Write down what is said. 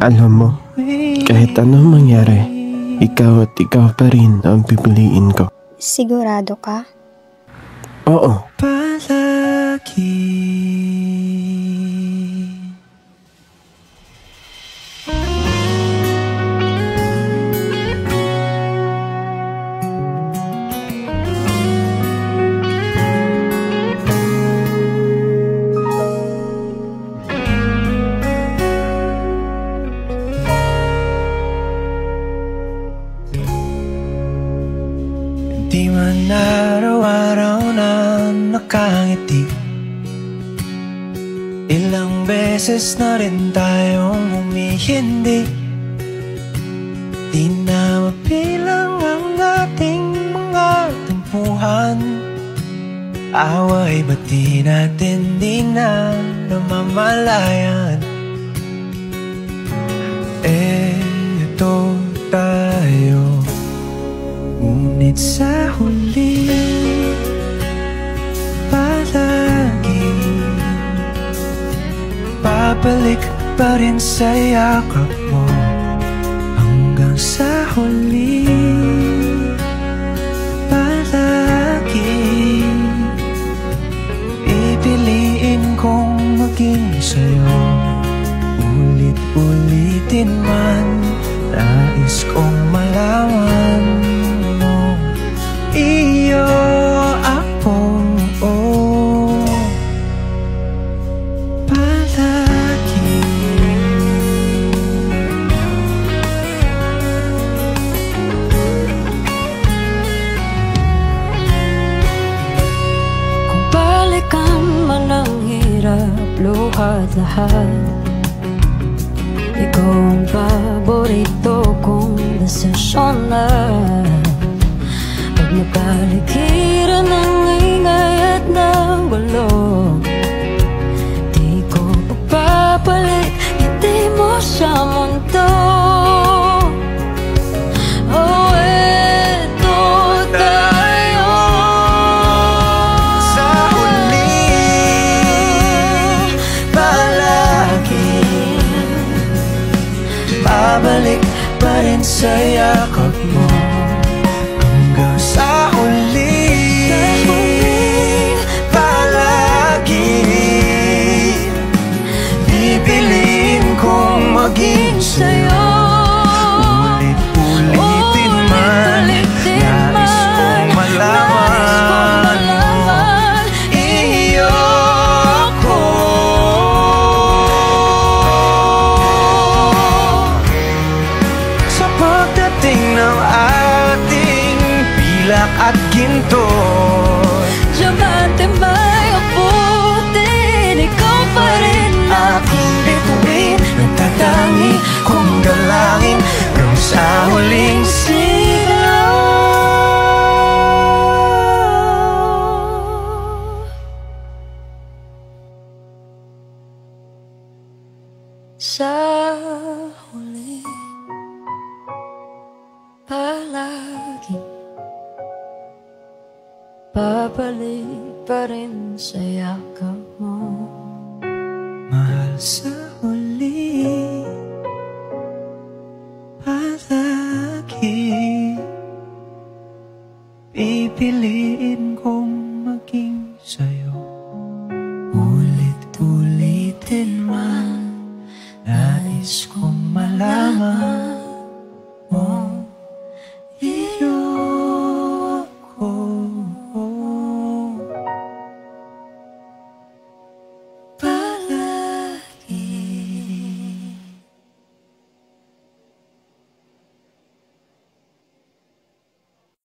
Alam mo, kahit anong mangyari, ikaw at ikaw pa rin ang pipiliin ko. Sigurado ka? Oo. Di man araw-araw na nakangiti, ilang beses na rin tayong humihindi. Di na mapilang ang ating mga tampuhan, away ba't di natin di na namamalayan? Eto tayo, ngunit sa huli palagi babalik pa rin sa yakap mo. Hanggang sa huli palagi pipiliin kong maging sa'yo. Ulit-ulitin man, nais kong malaman mo, iyo ako, palagi. Kung balikan man ang hirap, luhat lahat, ikaw ang paborito kong desisyon na. Pag napaligiran ng ingay at ng bulog, di ko pagpapalit, hindi mo sa mundo. Oh, eto tayo sa huli palagi, babalik pa rin sa yakap mo. Hanggang sa huli palagi pipiliin kong maging sa'yo. Ulit-ulitin man, nais kong malaman mo, iyo ako. Sa pagdating ng ating pilak at ginto, diamante may abutin, ikaw pa rin aking bituin, nagtatangi kong dalangin hanggang sa huling sigaw. Sa huli palagi babalik pa rin sa yakap mo. Mahal, sa huli palagi pipiliin kong maging sa'yo.